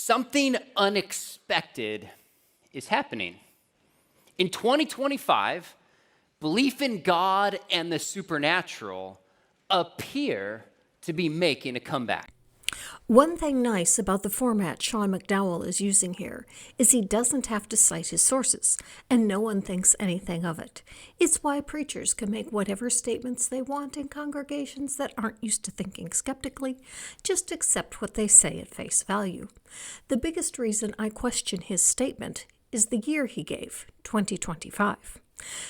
Something unexpected is happening. In 2025, belief in God and the supernatural appear to be making a comeback. One thing nice about the format Sean McDowell is using here is he doesn't have to cite his sources, and no one thinks anything of it. It's why preachers can make whatever statements they want in congregations that aren't used to thinking skeptically, just accept what they say at face value. The biggest reason I question his statement is the year he gave, 2025.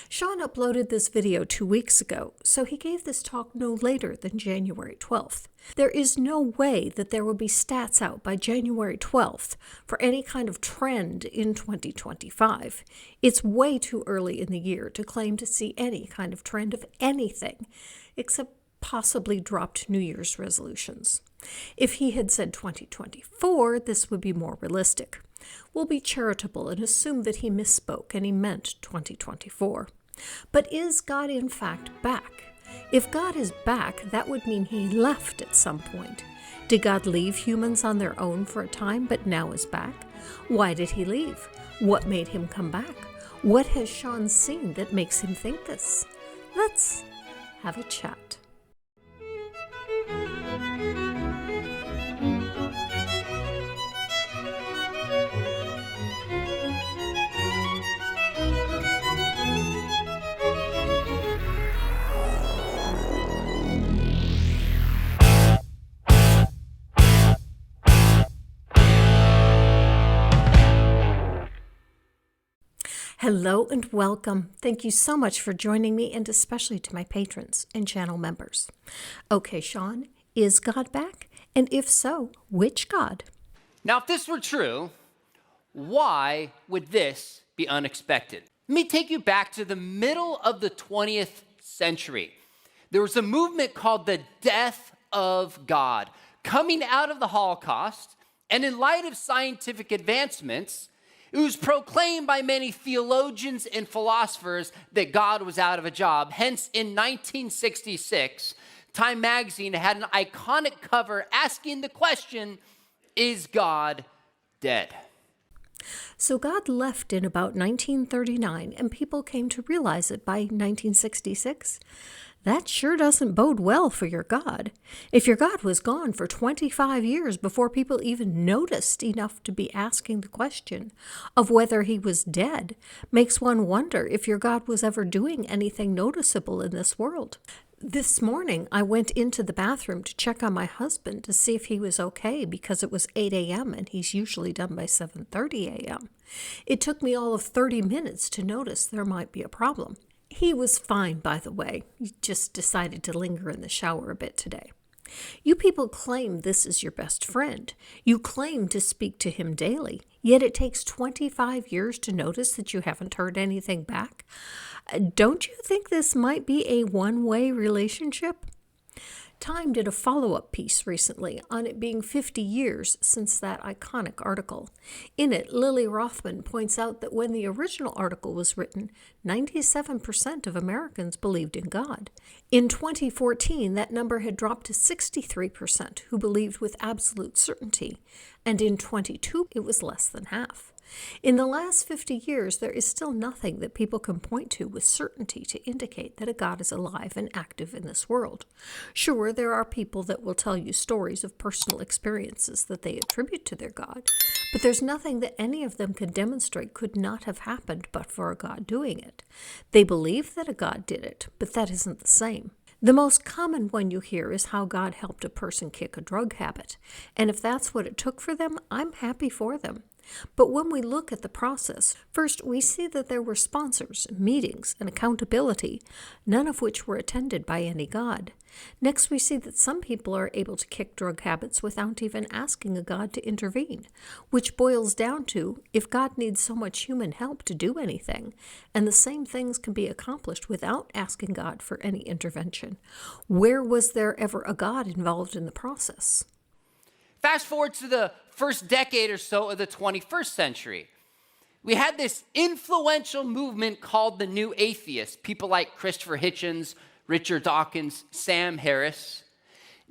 Sean uploaded this video 2 weeks ago, so he gave this talk no later than January 12th. There is no way that there will be stats out by January 12th for any kind of trend in 2025. It's way too early in the year to claim to see any kind of trend of anything, except possibly dropped New Year's resolutions. If he had said 2024, this would be more realistic. We'll be charitable and assume that he misspoke and he meant 2024. But is God in fact back? If God is back, that would mean he left at some point. Did God leave humans on their own for a time but now is back? Why did he leave? What made him come back? What has Sean seen that makes him think this? Let's have a chat. Hello and welcome. Thank you so much for joining me, and especially to my patrons and channel members. Okay, Sean, is God back? And if so, which God? Now, if this were true, why would this be unexpected? Let me take you back to the middle of the 20th century. There was a movement called the Death of God coming out of the Holocaust, and in light of scientific advancements, it was proclaimed by many theologians and philosophers that God was out of a job. Hence, in 1966, Time magazine had an iconic cover asking the question, is God dead? So God left in about 1939, and people came to realize it by 1966. That sure doesn't bode well for your God. If your God was gone for 25 years before people even noticed enough to be asking the question of whether he was dead, makes one wonder if your God was ever doing anything noticeable in this world. This morning, I went into the bathroom to check on my husband to see if he was okay because it was 8 a.m. and he's usually done by 7:30 a.m. It took me all of 30 minutes to notice there might be a problem. He was fine, by the way. He just decided to linger in the shower a bit today. You people claim this is your best friend. You claim to speak to him daily, yet it takes 25 years to notice that you haven't heard anything back. Don't you think this might be a one-way relationship? Time did a follow-up piece recently on it being 50 years since that iconic article. In it, Lily Rothman points out that when the original article was written, 97% of Americans believed in God. In 2014, that number had dropped to 63% who believed with absolute certainty, and in 2022, it was less than half. In the last 50 years, there is still nothing that people can point to with certainty to indicate that a God is alive and active in this world. Sure, there are people that will tell you stories of personal experiences that they attribute to their God, but there's nothing that any of them can demonstrate could not have happened but for a God doing it. They believe that a God did it, but that isn't the same. The most common one you hear is how God helped a person kick a drug habit, and if that's what it took for them, I'm happy for them. But when we look at the process, first we see that there were sponsors, meetings, and accountability, none of which were attended by any God. Next, we see that some people are able to kick drug habits without even asking a God to intervene, which boils down to if God needs so much human help to do anything, and the same things can be accomplished without asking God for any intervention. Where was there ever a God involved in the process? Fast forward to the first decade or so of the 21st century. We had this influential movement called the New Atheists, people like Christopher Hitchens, Richard Dawkins, Sam Harris,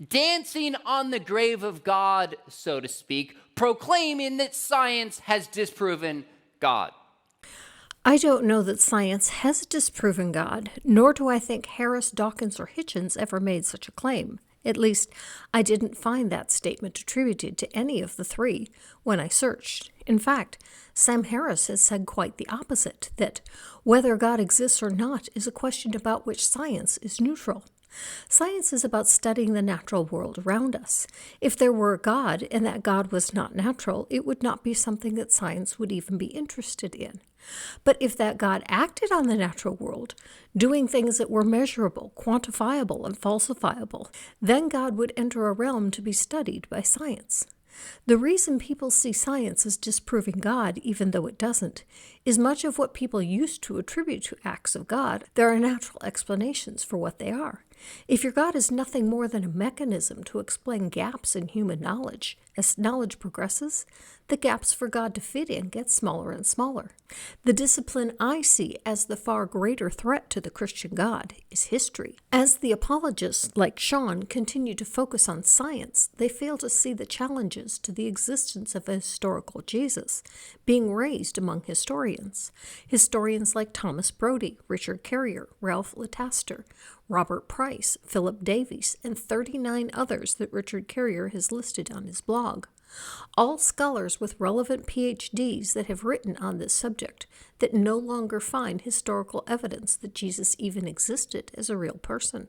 dancing on the grave of God, so to speak, proclaiming that science has disproven God. I don't know that science has disproven God, nor do I think Harris, Dawkins, or Hitchens ever made such a claim. At least, I didn't find that statement attributed to any of the three when I searched. In fact, Sam Harris has said quite the opposite, that whether God exists or not is a question about which science is neutral. Science is about studying the natural world around us. If there were a God and that God was not natural, it would not be something that science would even be interested in. But if that God acted on the natural world, doing things that were measurable, quantifiable, and falsifiable, then God would enter a realm to be studied by science. The reason people see science as disproving God, even though it doesn't, is much of what people used to attribute to acts of God. There are natural explanations for what they are. If your God is nothing more than a mechanism to explain gaps in human knowledge, as knowledge progresses, the gaps for God to fit in get smaller and smaller. The discipline I see as the far greater threat to the Christian God is history. As the apologists, like Sean, continue to focus on science, they fail to see the challenges to the existence of a historical Jesus being raised among historians. Historians like Thomas Brodie, Richard Carrier, Ralph Lataster, Robert Price, Philip Davies, and 39 others that Richard Carrier has listed on his blog. All scholars with relevant PhDs that have written on this subject that no longer find historical evidence that Jesus even existed as a real person.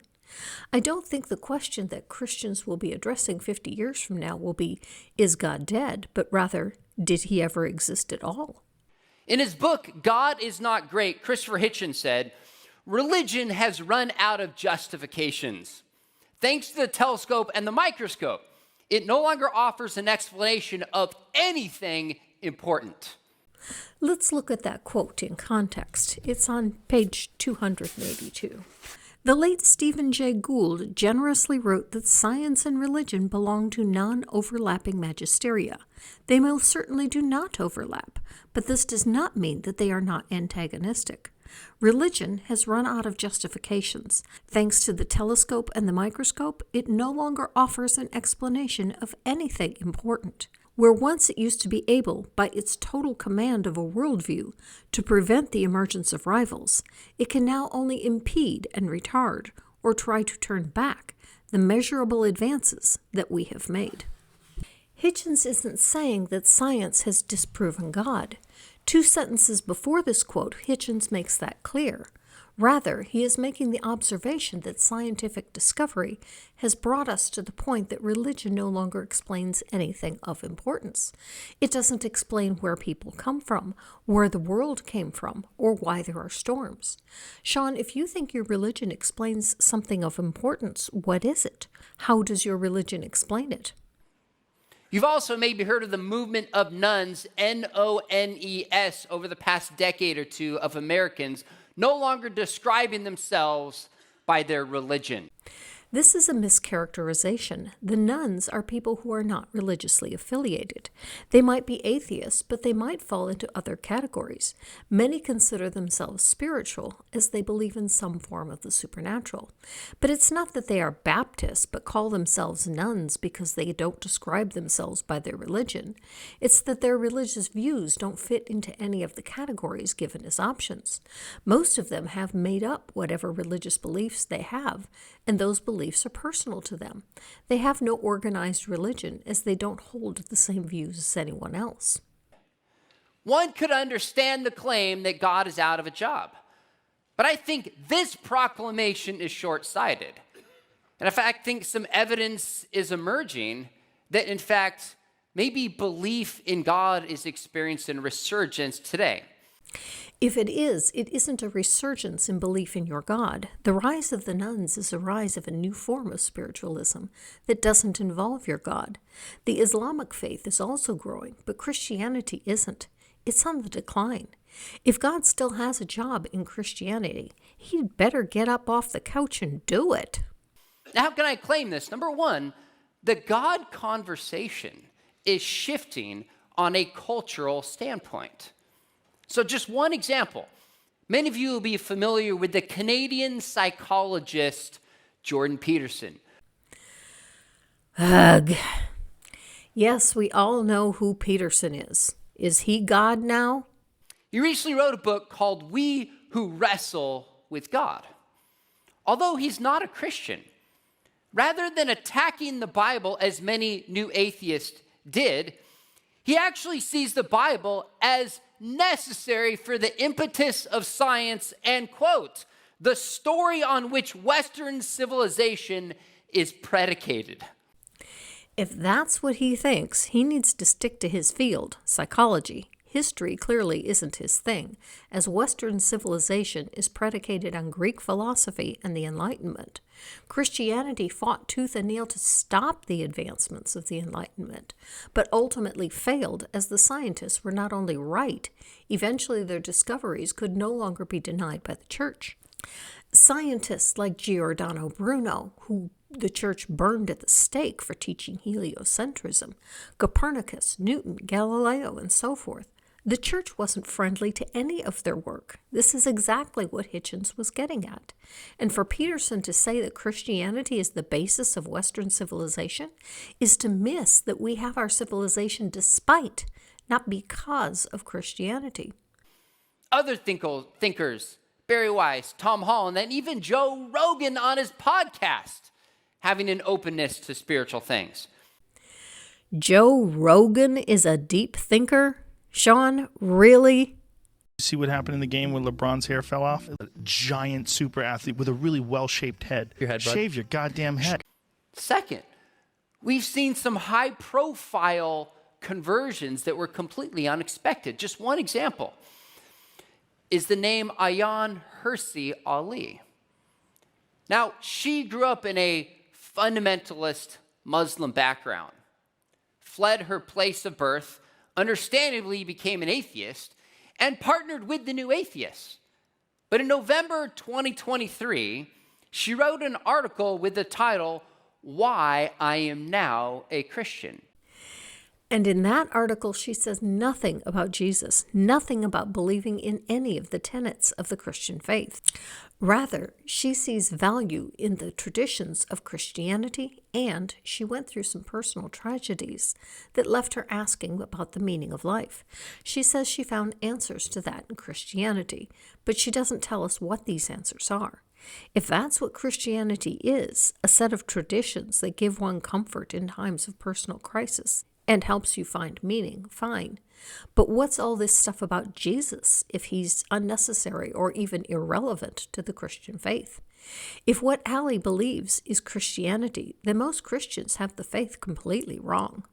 I don't think the question that Christians will be addressing 50 years from now will be, is God dead? But rather, did he ever exist at all? In his book, God is Not Great, Christopher Hitchens said, religion has run out of justifications. Thanks to the telescope and the microscope, it no longer offers an explanation of anything important. Let's look at that quote in context. It's on page 282. The late Stephen Jay Gould generously wrote that science and religion belong to non-overlapping magisteria. They most certainly do not overlap, but this does not mean that they are not antagonistic. Religion has run out of justifications. Thanks to the telescope and the microscope, it no longer offers an explanation of anything important. Where once it used to be able, by its total command of a worldview, to prevent the emergence of rivals, it can now only impede and retard, or try to turn back, the measurable advances that we have made. Hitchens isn't saying that science has disproven God. 2 sentences before this quote, Hitchens makes that clear. Rather, he is making the observation that scientific discovery has brought us to the point that religion no longer explains anything of importance. It doesn't explain where people come from, where the world came from, or why there are storms. Sean, if you think your religion explains something of importance, what is it? How does your religion explain it? You've also maybe heard of the movement of nuns, N-O-N-E-S, over the past decade or two of Americans no longer describing themselves by their religion. This is a mischaracterization. The nuns are people who are not religiously affiliated. They might be atheists, but they might fall into other categories. Many consider themselves spiritual, as they believe in some form of the supernatural. But it's not that they are Baptists, but call themselves nuns because they don't describe themselves by their religion. It's that their religious views don't fit into any of the categories given as options. Most of them have made up whatever religious beliefs they have, and those beliefs are personal to them. They have no organized religion, as they don't hold the same views as anyone else. One could understand the claim that God is out of a job, but I think this proclamation is short-sighted. And in fact, I think some evidence is emerging that, in fact, maybe belief in God is experiencing a resurgence today. If it is, it isn't a resurgence in belief in your God. The rise of the nuns is a rise of a new form of spiritualism that doesn't involve your God. The Islamic faith is also growing, but Christianity isn't. It's on the decline. If God still has a job in Christianity, he'd better get up off the couch and do it. Now, how can I claim this? Number one, the God conversation is shifting on a cultural standpoint. So just one example. Many of you will be familiar with the Canadian psychologist Jordan Peterson. Ugh. Yes, we all know who Peterson is. Is he God now? He recently wrote a book called We Who Wrestle with God. Although he's not a Christian, rather than attacking the Bible as many new atheists did, he actually sees the Bible as necessary for the impetus of science and, quote, the story on which Western civilization is predicated. If that's what he thinks, he needs to stick to his field, psychology. History clearly isn't his thing, as Western civilization is predicated on Greek philosophy and the Enlightenment. Christianity fought tooth and nail to stop the advancements of the Enlightenment, but ultimately failed as the scientists were not only right, eventually their discoveries could no longer be denied by the church. Scientists like Giordano Bruno, who the church burned at the stake for teaching heliocentrism, Copernicus, Newton, Galileo, and so forth, the church wasn't friendly to any of their work. This is exactly what Hitchens was getting at. And for Peterson to say that Christianity is the basis of Western civilization is to miss that we have our civilization despite, not because of Christianity. Other thinkers, Barry Weiss, Tom Holland, and even Joe Rogan on his podcast, having an openness to spiritual things. Joe Rogan is a deep thinker? Sean, really? See what happened in the game when LeBron's hair fell off? A giant super athlete with a really well-shaped head. Your head, bud. Shave your goddamn head. Second, we've seen some high-profile conversions that were completely unexpected. Just one example is the name Ayaan Hirsi Ali. Now, she grew up in a fundamentalist Muslim background, fled her place of birth, understandably became an atheist, and partnered with the New Atheists. But in November 2023, she wrote an article with the title, Why I Am Now a Christian. And in that article, she says nothing about Jesus, nothing about believing in any of the tenets of the Christian faith. Rather, she sees value in the traditions of Christianity, and she went through some personal tragedies that left her asking about the meaning of life. She says she found answers to that in Christianity, but she doesn't tell us what these answers are. If that's what Christianity is, a set of traditions that give one comfort in times of personal crisis, and helps you find meaning, fine. But what's all this stuff about Jesus if he's unnecessary or even irrelevant to the Christian faith? If what Allie believes is Christianity, then most Christians have the faith completely wrong.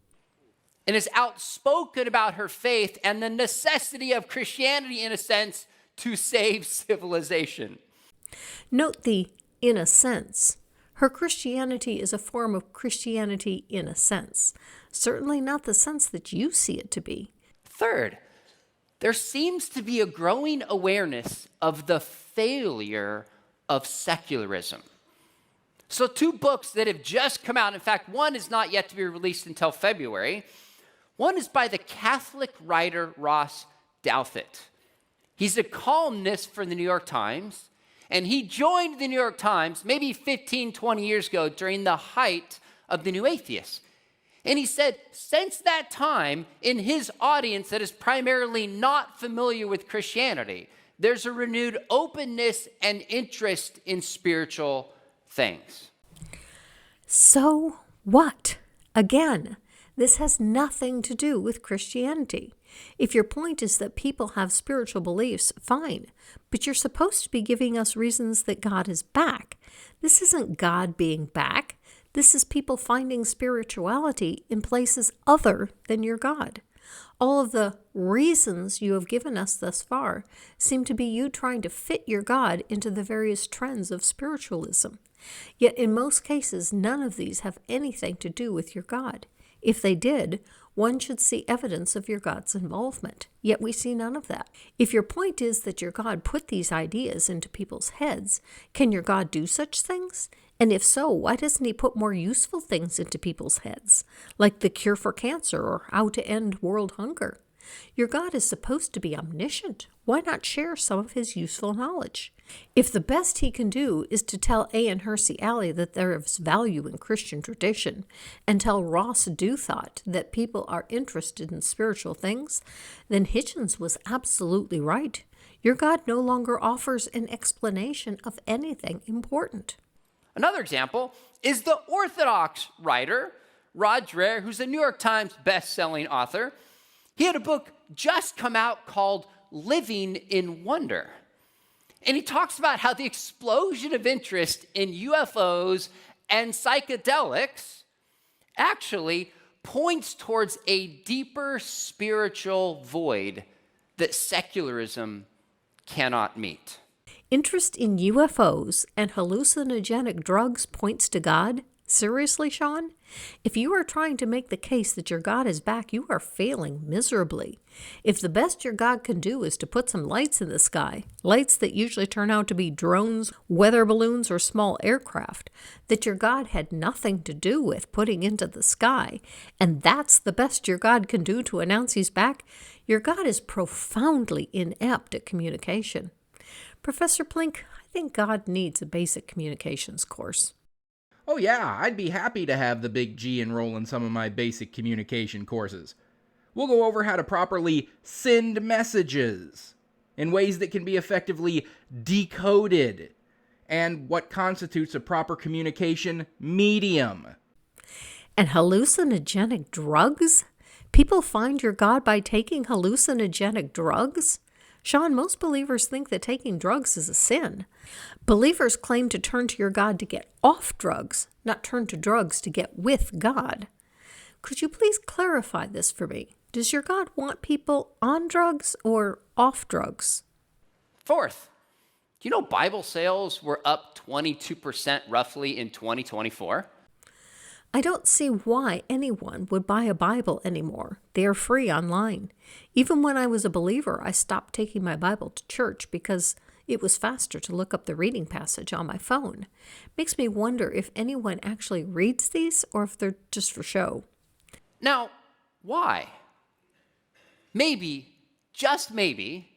And is outspoken about her faith and the necessity of Christianity, in a sense, to save civilization. Note the in a sense. Her Christianity is a form of Christianity in a sense, certainly not the sense that you see it to be. Third, there seems to be a growing awareness of the failure of secularism. So 2 books that have just come out, in fact, one is not yet to be released until February. One is by the Catholic writer Ross Douthat. He's a columnist for the New York Times, and he joined the New York Times maybe 15, 20 years ago during the height of the New Atheists. And he said, since that time, in his audience that is primarily not familiar with Christianity, there's a renewed openness and interest in spiritual things. So what? Again, this has nothing to do with Christianity. If your point is that people have spiritual beliefs, fine, but you're supposed to be giving us reasons that God is back. This isn't God being back. This is people finding spirituality in places other than your God. All of the reasons you have given us thus far seem to be you trying to fit your God into the various trends of spiritualism. Yet in most cases, none of these have anything to do with your God. If they did, one should see evidence of your God's involvement. Yet we see none of that. If your point is that your God put these ideas into people's heads, can your God do such things? And if so, why doesn't he put more useful things into people's heads, like the cure for cancer or how to end world hunger? Your God is supposed to be omniscient. Why not share some of his useful knowledge? If the best he can do is to tell A and Hersey Alley that there is value in Christian tradition, and tell Ross Douthat that people are interested in spiritual things, then Hitchens was absolutely right. Your God no longer offers an explanation of anything important. Another example is the Orthodox writer, Rod Dreher, who's a New York Times best-selling author. He had a book just come out called Living in Wonder. And he talks about how the explosion of interest in UFOs and psychedelics actually points towards a deeper spiritual void that secularism cannot meet. Interest in UFOs and hallucinogenic drugs points to God? Seriously, Sean? If you are trying to make the case that your God is back, you are failing miserably. If the best your God can do is to put some lights in the sky, lights that usually turn out to be drones, weather balloons, or small aircraft, that your God had nothing to do with putting into the sky, and that's the best your God can do to announce he's back, your God is profoundly inept at communication. Professor Plink, I think God needs a basic communications course. Oh yeah, I'd be happy to have the big G enroll in some of my basic communication courses. We'll go over how to properly send messages in ways that can be effectively decoded, and what constitutes a proper communication medium. And hallucinogenic drugs? People find your God by taking hallucinogenic drugs? Sean, most believers think that taking drugs is a sin. Believers claim to turn to your God to get off drugs, not turn to drugs to get with God. Could you please clarify this for me? Does your God want people on drugs or off drugs? Fourth, do you know Bible sales were up 22% roughly in 2024? I don't see why anyone would buy a Bible anymore. They are free online. Even when I was a believer, I stopped taking my Bible to church because it was faster to look up the reading passage on my phone. Makes me wonder if anyone actually reads these or if they're just for show. Now, why? Maybe, just maybe,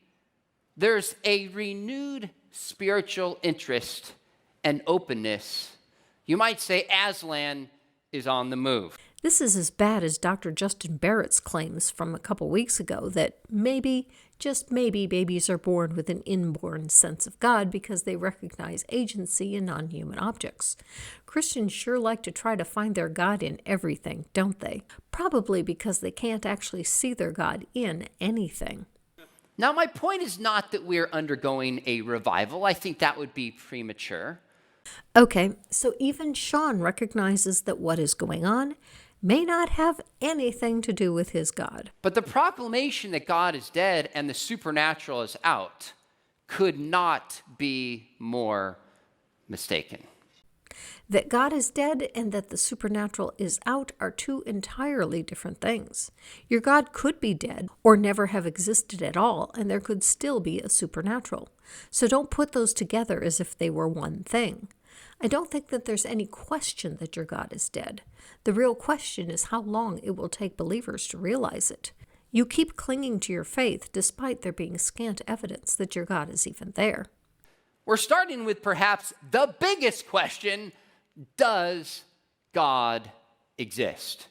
there's a renewed spiritual interest and openness. You might say Aslan is on the move. This is as bad as Dr. Justin Barrett's claims from a couple weeks ago that maybe, just maybe, babies are born with an inborn sense of God because they recognize agency in non-human objects. Christians sure like to try to find their God in everything, don't they? Probably because they can't actually see their God in anything. Now, my point is not that we're undergoing a revival. I think that would be premature. Okay, so even Sean recognizes that what is going on may not have anything to do with his God. But the proclamation that God is dead and the supernatural is out could not be more mistaken. That God is dead and that the supernatural is out are two entirely different things. Your God could be dead or never have existed at all, and there could still be a supernatural. So don't put those together as if they were one thing. I don't think that there's any question that your God is dead. The real question is how long it will take believers to realize it. You keep clinging to your faith despite there being scant evidence that your God is even there. We're starting with perhaps the biggest question: does God exist?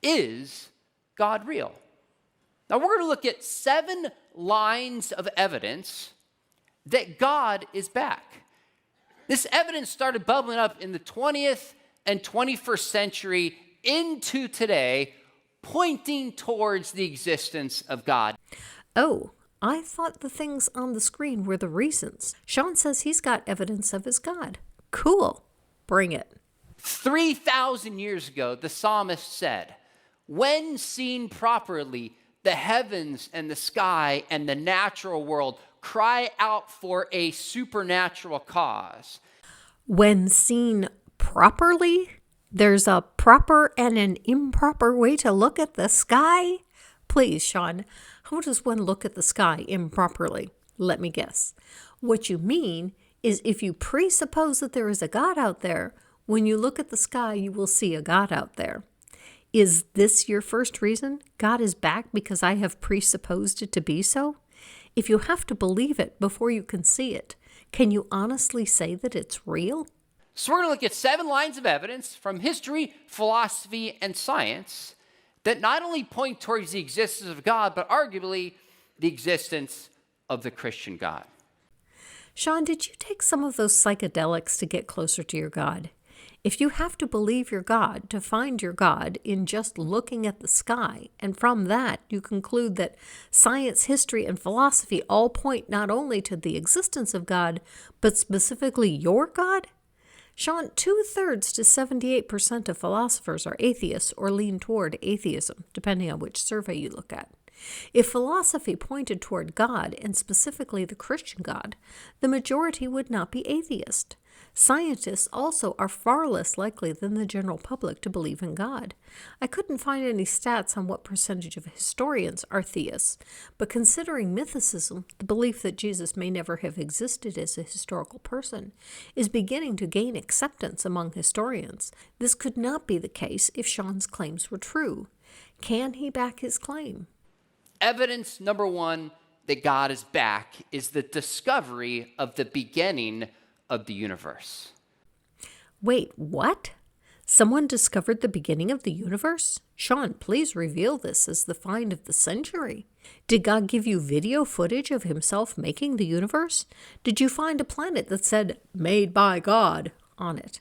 Is God real? Now we're going to look at 7 lines of evidence that God is back. This evidence started bubbling up in the 20th and 21st century into today, pointing towards the existence of God. Oh, I thought the things on the screen were the reasons. Sean says he's got evidence of his God. Cool. Bring it. 3,000 years ago, the psalmist said, "When seen properly, the heavens and the sky and the natural world cry out for a supernatural cause." When seen properly, there's a proper and an improper way to look at the sky? Please, Sean, how does one look at the sky improperly? Let me guess. What you mean is if you presuppose that there is a God out there, when you look at the sky, you will see a God out there. Is this your first reason? God is back because I have presupposed it to be so? If you have to believe it before you can see it, Can you honestly say that it's real? So we're going to look at 7 lines of evidence from history, philosophy, and science that not only point towards the existence of God, but arguably the existence of the Christian God. Sean, did you take some of those psychedelics to get closer to your God? If you have to believe your God to find your God in just looking at the sky, and from that you conclude that science, history, and philosophy all point not only to the existence of God, but specifically your God? Sean, 2/3 to 78% of philosophers are atheists or lean toward atheism, depending on which survey you look at. If philosophy pointed toward God, and specifically the Christian God, the majority would not be atheist. Scientists also are far less likely than the general public to believe in God. I couldn't find any stats on what percentage of historians are theists, but considering mythicism, the belief that Jesus may never have existed as a historical person, is beginning to gain acceptance among historians. This could not be the case if Sean's claims were true. Can he back his claim? Evidence number 1 that God is back is the discovery of the beginning of the universe. Wait, what? Someone discovered the beginning of the universe? Sean, please reveal this as the find of the century. Did God give you video footage of himself making the universe? Did you find a planet that said, "Made by God," on it?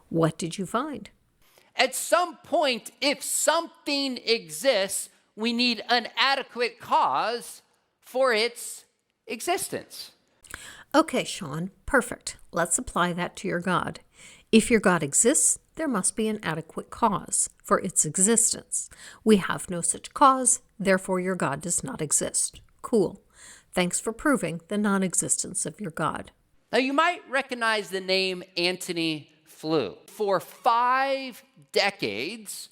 What did you find? At some point, if something exists, we need an adequate cause for its existence. Okay, Sean, perfect. Let's apply that to your God. If your God exists, there must be an adequate cause for its existence. We have no such cause, therefore your God does not exist. Cool. Thanks for proving the non-existence of your God. Now, you might recognize the name Antony Flew. For 5 decades,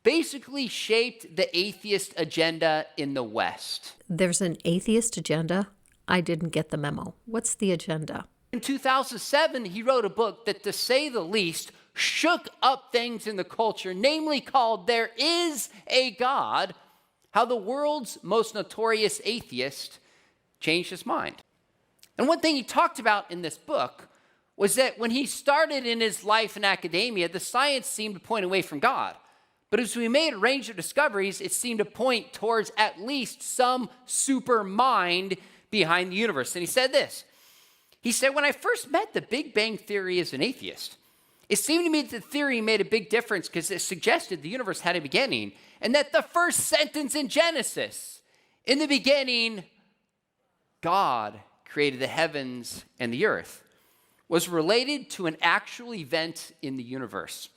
basically shaped the atheist agenda in the West. There's an atheist agenda? I didn't get the memo. What's the agenda? In 2007, he wrote a book that, to say the least, shook up things in the culture, namely called There Is a God, How the World's Most Notorious Atheist Changed His Mind. And one thing he talked about in this book was that when he started in his life in academia, the science seemed to point away from God. But as we made a range of discoveries, it seemed to point towards at least some super mind behind the universe. And he said this. He said, when I first met the Big Bang Theory as an atheist, it seemed to me that the theory made a big difference because it suggested the universe had a beginning, and that the first sentence in Genesis, in the beginning, God created the heavens and the earth, was related to an actual event in the universe.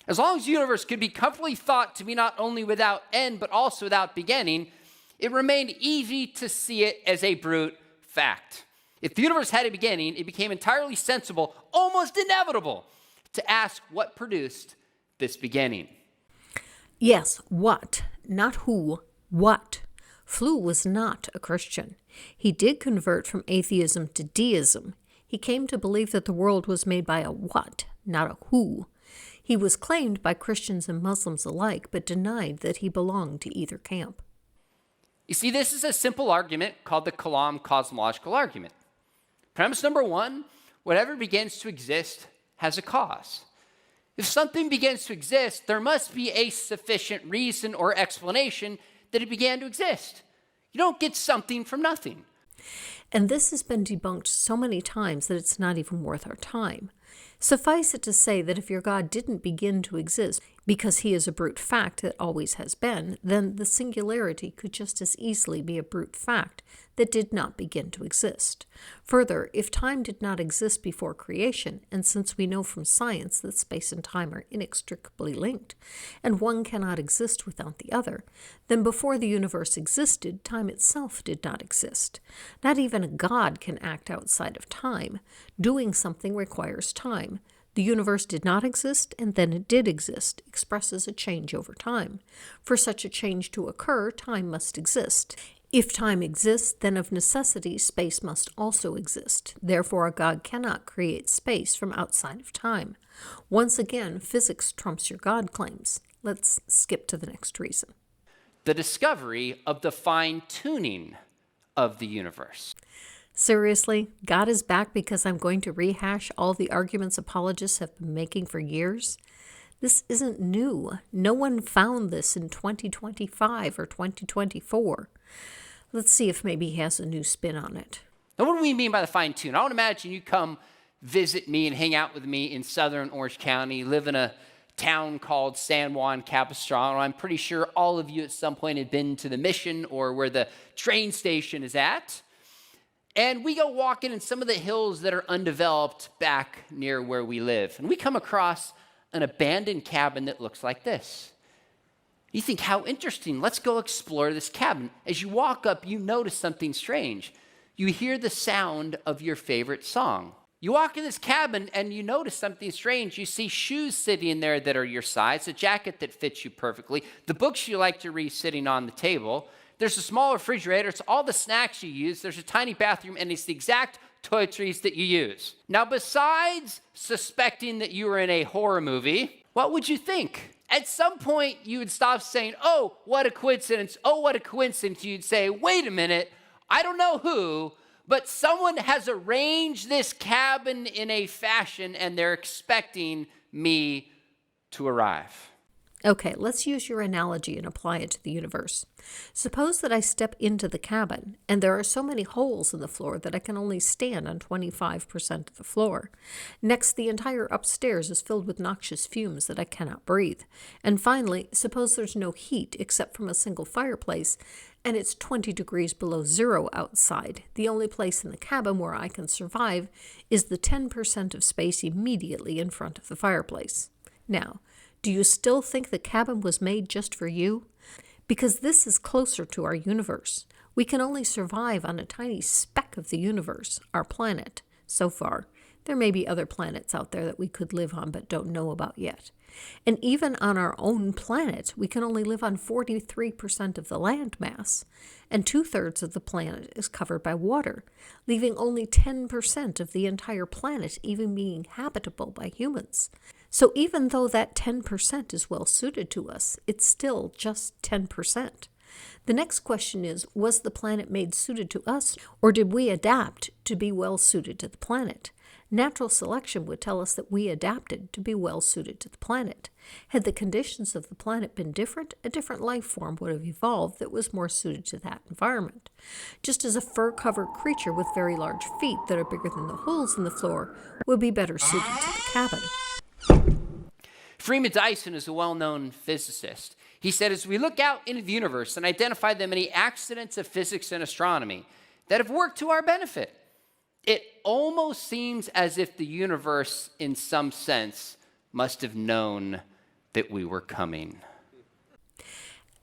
As long as the universe could be comfortably thought to be not only without end, but also without beginning, it remained easy to see it as a brute fact. If the universe had a beginning, it became entirely sensible, almost inevitable, to ask what produced this beginning. Yes, what, not who, what. Flew was not a Christian. He did convert from atheism to deism. He came to believe that the world was made by a what, not a who. He was claimed by Christians and Muslims alike, but denied that he belonged to either camp. You see, this is a simple argument called the Kalam cosmological argument. Premise number 1, whatever begins to exist has a cause. If something begins to exist, there must be a sufficient reason or explanation that it began to exist. You don't get something from nothing. And this has been debunked so many times that it's not even worth our time. Suffice it to say that if your God didn't begin to exist because he is a brute fact that always has been, then the singularity could just as easily be a brute fact that did not begin to exist. Further, if time did not exist before creation, and since we know from science that space and time are inextricably linked, and one cannot exist without the other, then before the universe existed, time itself did not exist. Not even a God can act outside of time. Doing something requires time. The universe did not exist, and then it did exist, expresses a change over time. For such a change to occur, time must exist. If time exists, then of necessity space must also exist. Therefore, a God cannot create space from outside of time. Once again, physics trumps your God claims. Let's skip to the next reason. The discovery of the fine-tuning of the universe. Seriously, God is back because I'm going to rehash all the arguments apologists have been making for years? This isn't new. No one found this in 2025 or 2024. Let's see if maybe he has a new spin on it. Now, what do we mean by the fine tune? I would imagine you come visit me and hang out with me in southern Orange County, live in a town called San Juan Capistrano. I'm pretty sure all of you at some point have been to the Mission or where the train station is at. And we go walking in some of the hills that are undeveloped back near where we live. And we come across an abandoned cabin that looks like this. You think, how interesting. Let's go explore this cabin. As you walk up, you notice something strange. You hear the sound of your favorite song. You walk in this cabin and you notice something strange. You see shoes sitting in there that are your size, a jacket that fits you perfectly, the books you like to read sitting on the table. There's a small refrigerator. It's all the snacks you use. There's a tiny bathroom, and it's the exact toiletries that you use. Now, besides suspecting that you were in a horror movie, what would you think? At some point, you would stop saying, oh, what a coincidence. Oh, what a coincidence. You'd say, wait a minute. I don't know who, but someone has arranged this cabin in a fashion, and they're expecting me to arrive. Okay, let's use your analogy and apply it to the universe. Suppose that I step into the cabin, and there are so many holes in the floor that I can only stand on 25% of the floor. Next, the entire upstairs is filled with noxious fumes that I cannot breathe. And finally, suppose there's no heat except from a single fireplace, and it's 20 degrees below zero outside. The only place in the cabin where I can survive is the 10% of space immediately in front of the fireplace. Now, do you still think the cabin was made just for you? Because this is closer to our universe. We can only survive on a tiny speck of the universe, our planet, so far. There may be other planets out there that we could live on but don't know about yet. And even on our own planet, we can only live on 43% of the land mass, and 2/3 of the planet is covered by water, leaving only 10% of the entire planet even being habitable by humans. So even though that 10% is well suited to us, it's still just 10%. The next question is, was the planet made suited to us, or did we adapt to be well suited to the planet? Natural selection would tell us that we adapted to be well suited to the planet. Had the conditions of the planet been different, a different life form would have evolved that was more suited to that environment. Just as a fur-covered creature with very large feet that are bigger than the holes in the floor would be better suited to the cabin. Freeman Dyson is a well-known physicist. He said, as we look out into the universe and identify the many accidents of physics and astronomy that have worked to our benefit, it almost seems as if the universe, in some sense, must have known that we were coming.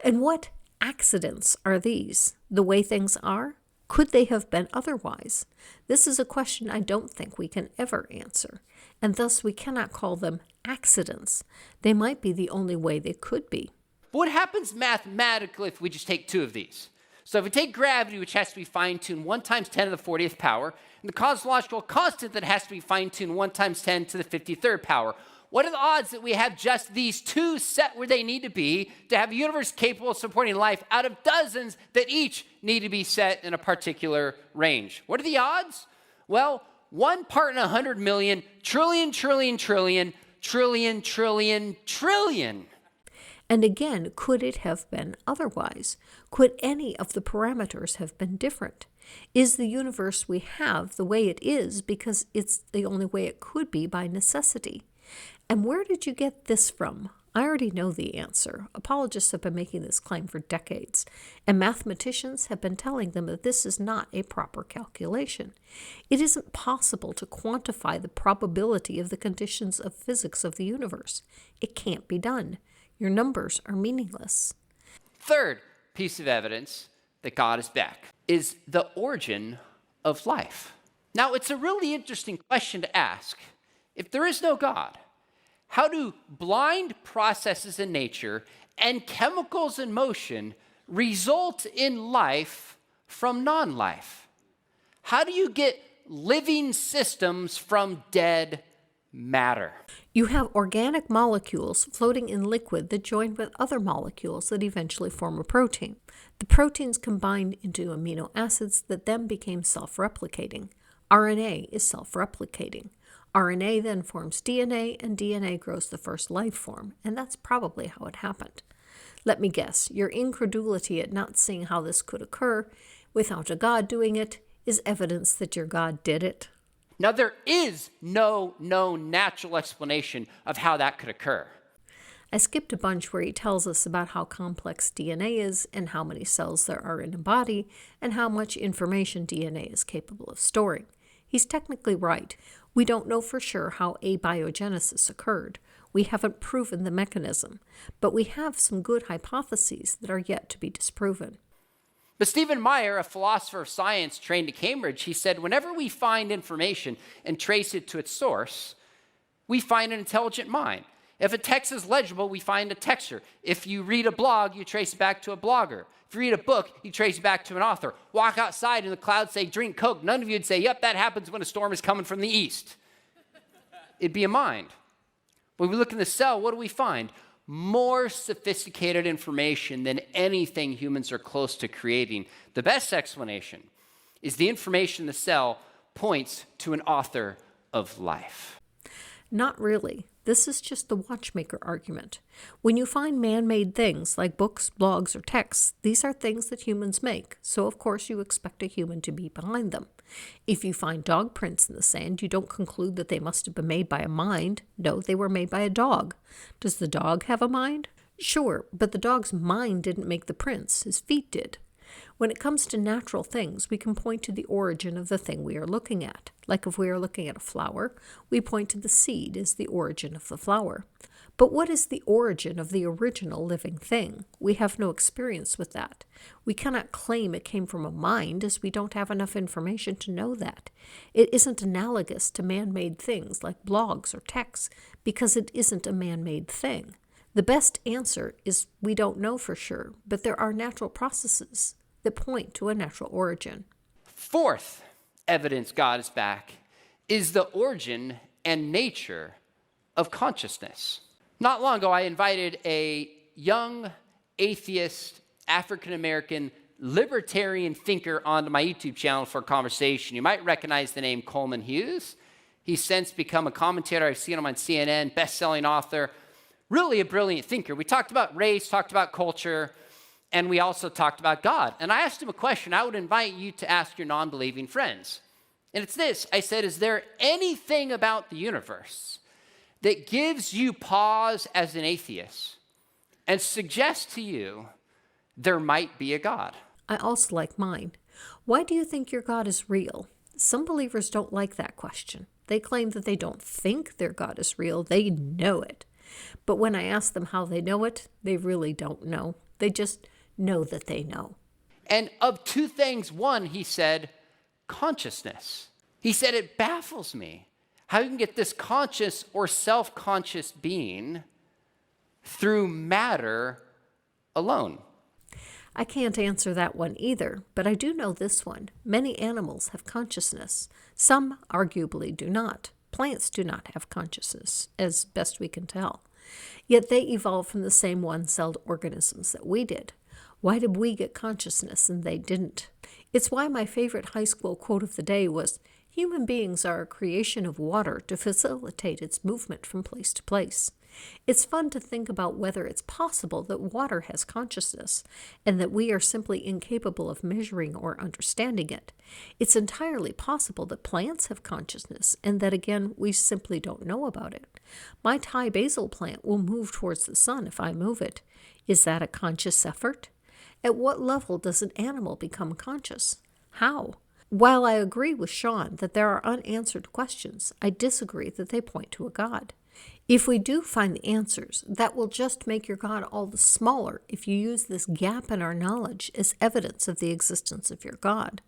And what accidents are these? The way things are? Could they have been otherwise? This is a question I don't think we can ever answer, and thus we cannot call them accidents. They might be the only way they could be. But what happens mathematically if we just take two of these? So if we take gravity, which has to be fine-tuned 1 times 10 to the 40th power, and the cosmological constant that has to be fine-tuned 1 times 10 to the 53rd power, what are the odds that we have just these two set where they need to be to have a universe capable of supporting life out of dozens that each need to be set in a particular range? What are the odds? Well, 1 part in 100 million, trillion, trillion, trillion, trillion, trillion, trillion. And again, could it have been otherwise? Could any of the parameters have been different? Is the universe we have the way it is because it's the only way it could be by necessity? And where did you get this from? I already know the answer. Apologists have been making this claim for decades, and mathematicians have been telling them that this is not a proper calculation. It isn't possible to quantify the probability of the conditions of physics of the universe. It can't be done. Your numbers are meaningless. Third piece of evidence that God is back is the origin of life. Now, it's a really interesting question to ask. If there is no God, how do blind processes in nature and chemicals in motion result in life from non-life? How do you get living systems from dead matter? You have organic molecules floating in liquid that join with other molecules that eventually form a protein. The proteins combined into amino acids that then became self-replicating. RNA is self-replicating. RNA then forms DNA, and DNA grows the first life form, and that's probably how it happened. Let me guess, your incredulity at not seeing how this could occur without a God doing it is evidence that your God did it. Now, there is no known natural explanation of how that could occur. I skipped a bunch where he tells us about how complex DNA is and how many cells there are in a body and how much information DNA is capable of storing. He's technically right. We don't know for sure how abiogenesis occurred. We haven't proven the mechanism, but we have some good hypotheses that are yet to be disproven. But Stephen Meyer, a philosopher of science trained at Cambridge, he said, whenever we find information and trace it to its source, we find an intelligent mind. If a text is legible, we find a texture. If you read a blog, you trace it back to a blogger. If you read a book, you trace it back to an author. Walk outside and the clouds say, drink Coke. None of you would say, yep, that happens when a storm is coming from the east. It'd be a mind. When we look in the cell, what do we find? More sophisticated information than anything humans are close to creating. The best explanation is the information in the cell points to an author of life. Not really. This is just the watchmaker argument. When you find man-made things like books, blogs, or texts, these are things that humans make, so of course you expect a human to be behind them. If you find dog prints in the sand, you don't conclude that they must have been made by a mind. No, they were made by a dog. Does the dog have a mind? Sure, but the dog's mind didn't make the prints. His feet did. When it comes to natural things, we can point to the origin of the thing we are looking at. Like if we are looking at a flower, we point to the seed as the origin of the flower. But what is the origin of the original living thing? We have no experience with that. We cannot claim it came from a mind, as we don't have enough information to know that. It isn't analogous to man-made things like blogs or texts, because it isn't a man-made thing. The best answer is we don't know for sure, but there are natural processes that point to a natural origin. Fourth evidence God is back is the origin and nature of consciousness. Not long ago, I invited a young atheist, African-American, libertarian thinker onto my YouTube channel for a conversation. You might recognize the name Coleman Hughes. He's since become a commentator. I've seen him on CNN, best-selling author, really a brilliant thinker. We talked about race, talked about culture, and we also talked about God. And I asked him a question I would invite you to ask your non-believing friends. And it's this. I said, is there anything about the universe that gives you pause as an atheist and suggests to you there might be a God? I also like mine. Why do you think your God is real? Some believers don't like that question. They claim that they don't think their God is real. They know it. But when I ask them how they know it, they really don't know. They just know that they know. And of two things, one, he said, consciousness. He said, it baffles me how you can get this conscious or self-conscious being through matter alone. I can't answer that one either, but I do know this one. Many animals have consciousness. Some arguably do not. Plants do not have consciousness, as best we can tell. Yet they evolved from the same one-celled organisms that we did. Why did we get consciousness and they didn't? It's why my favorite high school quote of the day was, "Human beings are a creation of water to facilitate its movement from place to place." It's fun to think about whether it's possible that water has consciousness and that we are simply incapable of measuring or understanding it. It's entirely possible that plants have consciousness and that, again, we simply don't know about it. My Thai basil plant will move towards the sun if I move it. Is that a conscious effort? At what level does an animal become conscious? How? While I agree with Sean that there are unanswered questions, I disagree that they point to a God. If we do find the answers, that will just make your God all the smaller if you use this gap in our knowledge as evidence of the existence of your God.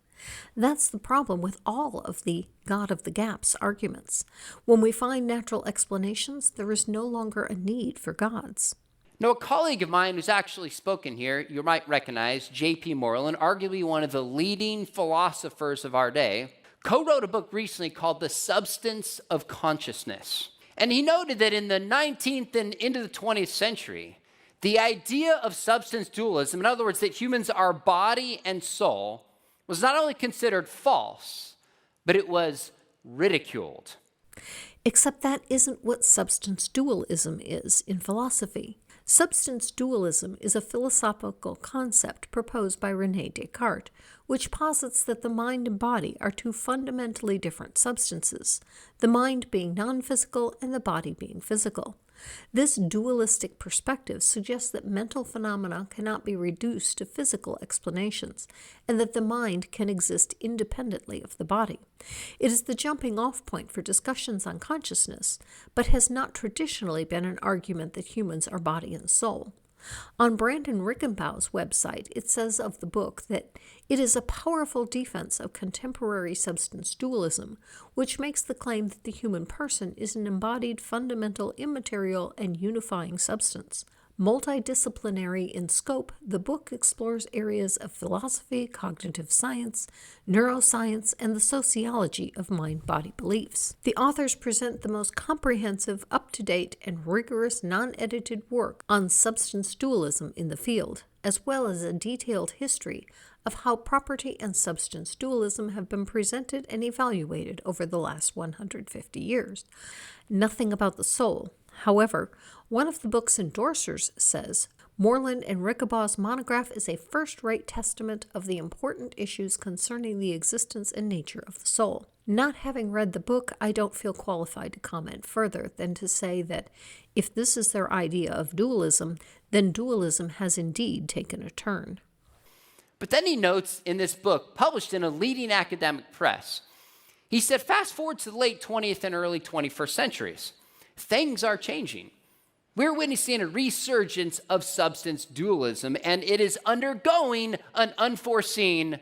That's the problem with all of the God of the gaps arguments. When we find natural explanations, there is no longer a need for gods. Now, a colleague of mine who's actually spoken here, you might recognize, J.P. Moreland, arguably one of the leading philosophers of our day, co-wrote a book recently called The Substance of Consciousness. And he noted that in the 19th and into the 20th century, the idea of substance dualism, in other words, that humans are body and soul, was not only considered false, but it was ridiculed. Except that isn't what substance dualism is in philosophy. Substance dualism is a philosophical concept proposed by René Descartes, which posits that the mind and body are two fundamentally different substances, the mind being non-physical and the body being physical. This dualistic perspective suggests that mental phenomena cannot be reduced to physical explanations, and that the mind can exist independently of the body. It is the jumping-off point for discussions on consciousness, but has not traditionally been an argument that humans are body and soul. On Brandon Rickenbaugh's website, it says of the book that it is a powerful defense of contemporary substance dualism, which makes the claim that the human person is an embodied, fundamental, immaterial, and unifying substance. Multidisciplinary in scope, the book explores areas of philosophy, cognitive science, neuroscience, and the sociology of mind-body beliefs. The authors present the most comprehensive, up-to-date, and rigorous non-edited work on substance dualism in the field, as well as a detailed history of how property and substance dualism have been presented and evaluated over the last 150 years. Nothing about the soul. However, one of the book's endorsers says, Moreland and Rickabaw's monograph is a first-rate testament of the important issues concerning the existence and nature of the soul. Not having read the book, I don't feel qualified to comment further than to say that if this is their idea of dualism, then dualism has indeed taken a turn. But then he notes in this book, published in a leading academic press, he said, fast forward to the late 20th and early 21st centuries. Things are changing. We're witnessing a resurgence of substance dualism, and it is undergoing an unforeseen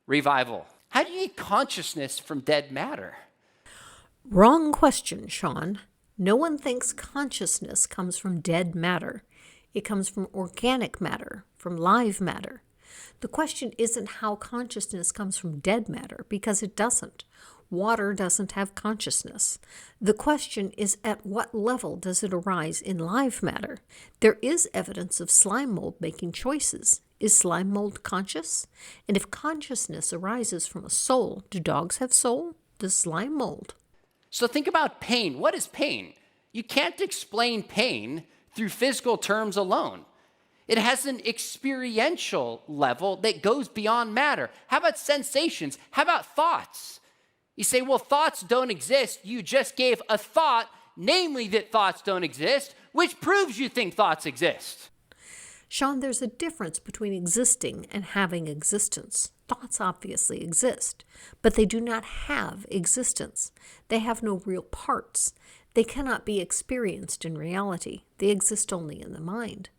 revival. How do you get consciousness from dead matter? Wrong question, Sean. No one thinks consciousness comes from dead matter. It comes from organic matter, from live matter. The question isn't how consciousness comes from dead matter, because it doesn't. Water doesn't have consciousness. The question is, at what level does it arise in live matter? There is evidence of slime mold making choices. Is slime mold conscious? And if consciousness arises from a soul, do dogs have soul? Does slime mold? So think about pain. What is pain? You can't explain pain through physical terms alone. It has an experiential level that goes beyond matter. How about sensations? How about thoughts? You say, well, thoughts don't exist. You just gave a thought, namely that thoughts don't exist, which proves you think thoughts exist. Sean, there's a difference between existing and having existence. Thoughts obviously exist, but they do not have existence. They have no real parts. They cannot be experienced in reality. They exist only in the mind.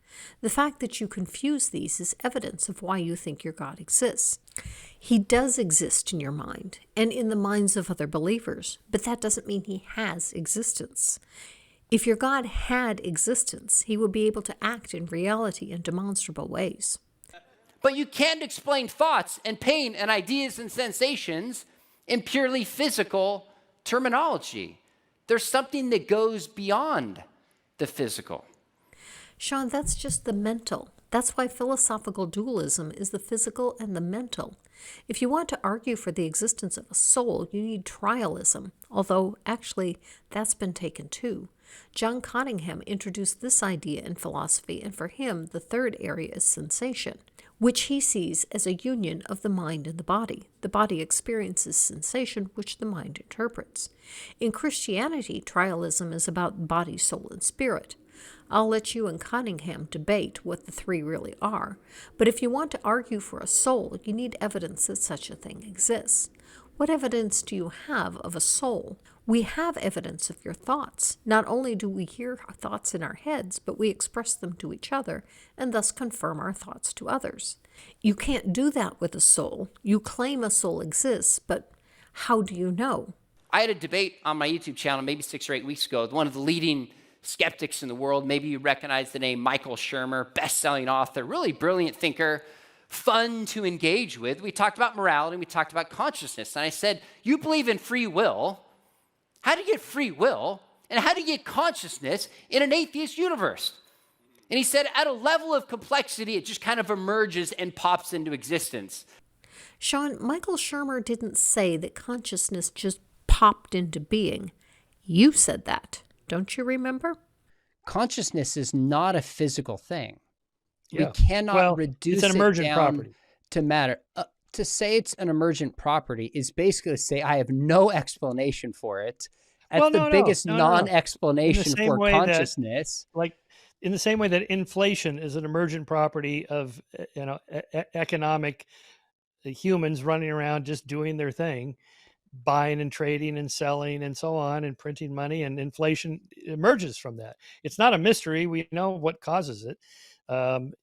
The fact that you confuse these is evidence of why you think your God exists. He does exist in your mind and in the minds of other believers, but that doesn't mean he has existence. If your God had existence, he would be able to act in reality in demonstrable ways. But you can't explain thoughts and pain and ideas and sensations in purely physical terminology. There's something that goes beyond the physical. Sean, that's just the mental. That's why philosophical dualism is the physical and the mental. If you want to argue for the existence of a soul, you need trialism, although actually that's been taken too. John Cottingham introduced this idea in philosophy, and for him the third area is sensation, which he sees as a union of the mind and the body. The body experiences sensation, which the mind interprets. In Christianity, trialism is about body, soul, and spirit. I'll let you and Cottingham debate what the three really are, but if you want to argue for a soul, you need evidence that such a thing exists. What evidence do you have of a soul? We have evidence of your thoughts. Not only do we hear our thoughts in our heads, but we express them to each other and thus confirm our thoughts to others. You can't do that with a soul. You claim a soul exists, but how do you know? I had a debate on my YouTube channel maybe 6 or 8 weeks ago with one of the leading skeptics in the world. Maybe you recognize the name Michael Shermer, best-selling author, really brilliant thinker, fun to engage with. We talked about morality, we talked about consciousness, and I said, you believe in free will. How do you get free will? And how do you get consciousness in an atheist universe? And he said, at a level of complexity, it just kind of emerges and pops into existence. Sean, Michael Shermer didn't say that consciousness just popped into being. You said that. Don't you remember? Consciousness is not a physical thing. Yeah. We cannot reduce it's an it emergent down property. to matter. To say it's an emergent property is basically to say I have no explanation for it. That's the biggest non-explanation for consciousness. Like in the same way that inflation is an emergent property of economic humans running around just doing their thing, buying and trading and selling and so on and printing money, and inflation emerges from that. It's not a mystery. We know what causes it. And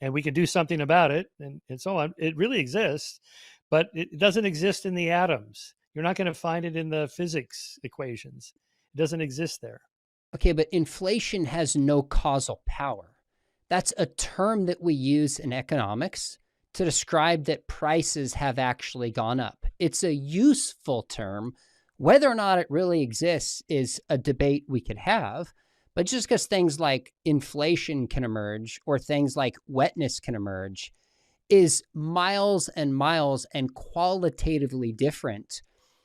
we can do something about it and so on. It really exists, but it doesn't exist in the atoms. You're not going to find it in the physics equations. It doesn't exist there. Okay, but inflation has no causal power. That's a term that we use in economics to describe that prices have actually gone up. It's a useful term. Whether or not it really exists is a debate we could have. But just because things like inflation can emerge or things like wetness can emerge is miles and miles and qualitatively different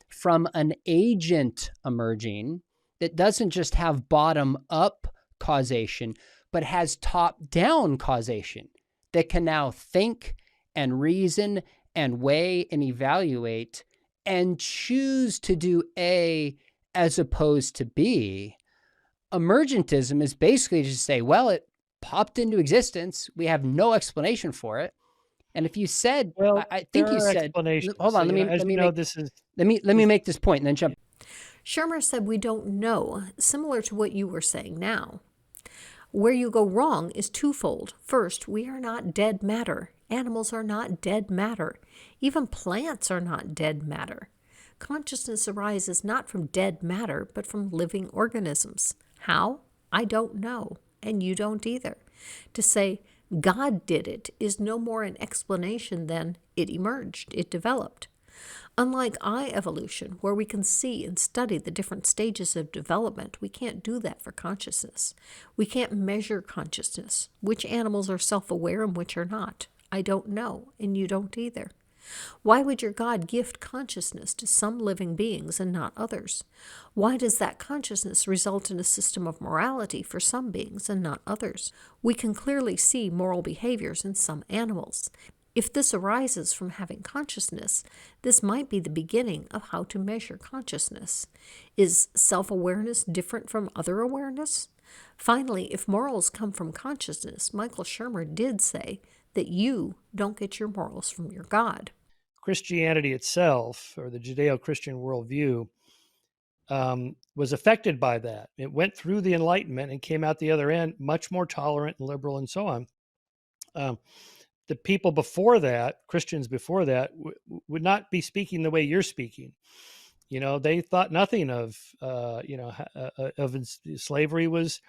from an agent emerging that doesn't just have bottom-up causation, but has top-down causation that can now think and reason and weigh and evaluate and choose to do A as opposed to B. Emergentism is basically just say, well, it popped into existence. We have no explanation for it. And if you said, well, I think you said, hold on, let me make this point and then jump. Shermer said we don't know, similar to what you were saying now. Where you go wrong is twofold. First, we are not dead matter. Animals are not dead matter. Even plants are not dead matter. Consciousness arises not from dead matter, but from living organisms. How? I don't know, and you don't either. To say God did it is no more an explanation than it emerged, it developed. Unlike eye evolution, where we can see and study the different stages of development, we can't do that for consciousness. We can't measure consciousness. Which animals are self-aware and which are not? I don't know, and you don't either. Why would your God gift consciousness to some living beings and not others? Why does that consciousness result in a system of morality for some beings and not others? We can clearly see moral behaviors in some animals. If this arises from having consciousness, this might be the beginning of how to measure consciousness. Is self-awareness different from other awareness? Finally, if morals come from consciousness, Michael Shermer did say that you don't get your morals from your God. Christianity itself, or the Judeo-Christian worldview, was affected by that. It went through the Enlightenment and came out the other end much more tolerant and liberal and so on. The people before that, Christians before that, would not be speaking the way you're speaking. You know, they thought nothing of, slavery was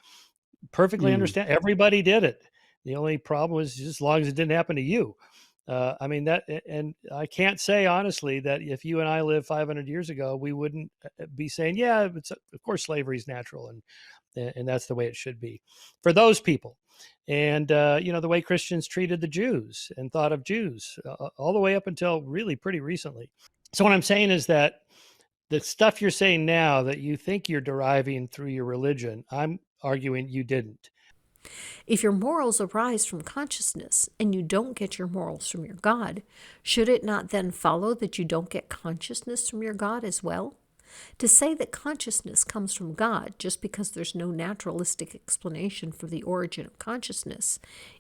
perfectly understand. Everybody did it. The only problem was just as long as it didn't happen to you. And I can't say honestly that if you and I lived 500 years ago, we wouldn't be saying, yeah, of course slavery is natural and that's the way it should be for those people. And, the way Christians treated the Jews and thought of Jews all the way up until really pretty recently. So what I'm saying is that the stuff you're saying now that you think you're deriving through your religion, I'm arguing you didn't. If your morals arise from consciousness and you don't get your morals from your God, should it not then follow that you don't get consciousness from your God as well? To say that consciousness comes from God just because there's no naturalistic explanation for the origin of consciousness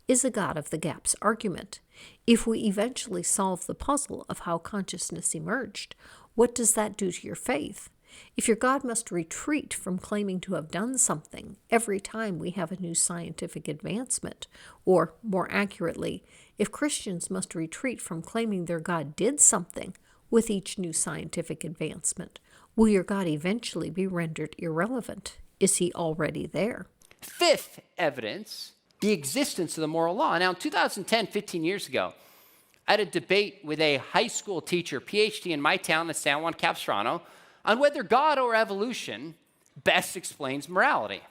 is a God of the gaps argument. If we eventually solve the puzzle of how consciousness emerged, what does that do to your faith? If your God must retreat from claiming to have done something every time we have a new scientific advancement, or more accurately, if Christians must retreat from claiming their God did something with each new scientific advancement, will your God eventually be rendered irrelevant? Is he already there? Fifth evidence, the existence of the moral law. Now, in 2010, 15 years ago, I had a debate with a high school teacher, PhD in my town, the San Juan Capistrano, on whether God or evolution best explains morality.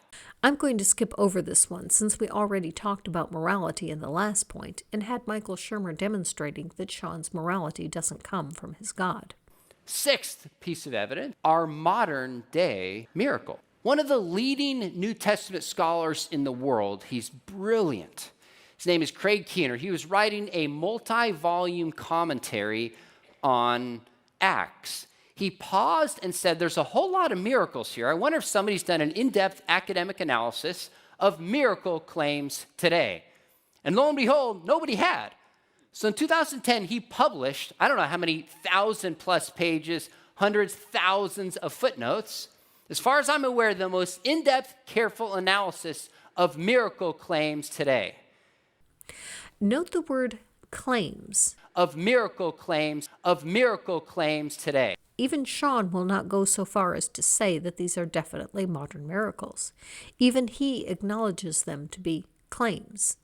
I'm going to skip over this one since we already talked about morality in the last point and had Michael Shermer demonstrating that Sean's morality doesn't come from his God. Sixth piece of evidence, our modern day miracle. One of the leading New Testament scholars in the world, he's brilliant. His name is Craig Keener. He was writing a multi-volume commentary on Acts. He paused and said, there's a whole lot of miracles here. I wonder if somebody's done an in-depth academic analysis of miracle claims today. And lo and behold, nobody had. So in 2010, he published, I don't know how many 1,000+ pages, hundreds, thousands of footnotes. As far as I'm aware, the most in-depth, careful analysis of miracle claims today. Note the word claims. Of miracle claims today. Even Sean will not go so far as to say that these are definitely modern miracles. Even he acknowledges them to be claims.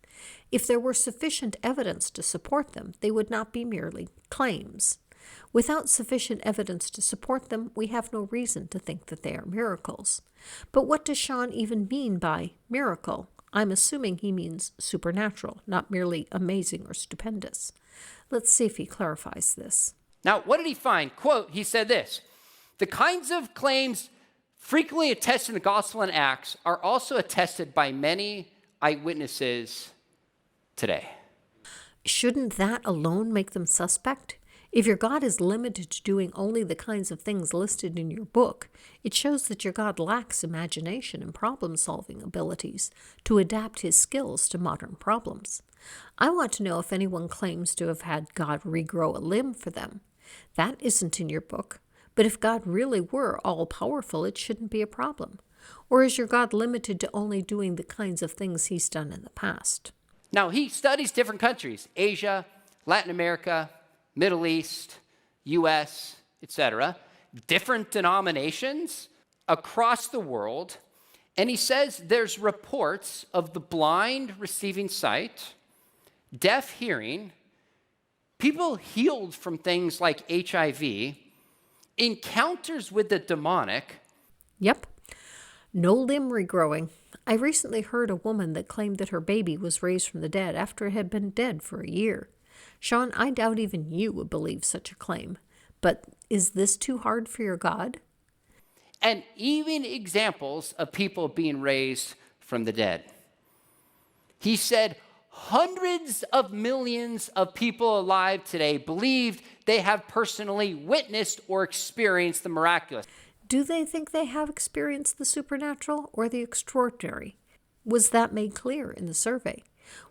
If there were sufficient evidence to support them, they would not be merely claims. Without sufficient evidence to support them, we have no reason to think that they are miracles. But what does Sean even mean by miracle? I'm assuming he means supernatural, not merely amazing or stupendous. Let's see if he clarifies this. Now, what did he find? Quote, he said this, the kinds of claims frequently attested in the Gospel and Acts are also attested by many eyewitnesses today. Shouldn't that alone make them suspect? If your God is limited to doing only the kinds of things listed in your book, it shows that your God lacks imagination and problem-solving abilities to adapt his skills to modern problems. I want to know if anyone claims to have had God regrow a limb for them. That isn't in your book, but if God really were all-powerful, it shouldn't be a problem. Or is your God limited to only doing the kinds of things he's done in the past? Now, he studies different countries, Asia, Latin America, Middle East, U.S., etc., different denominations across the world, and he says there's reports of the blind receiving sight, deaf hearing, people healed from things like HIV, encounters with the demonic. Yep. No limb regrowing. I recently heard a woman that claimed that her baby was raised from the dead after it had been dead for a year. Sean, I doubt even you would believe such a claim. But is this too hard for your God? And even examples of people being raised from the dead. He said hundreds of millions of people alive today believed they have personally witnessed or experienced the miraculous. Do they think they have experienced the supernatural or the extraordinary? Was that made clear in the survey?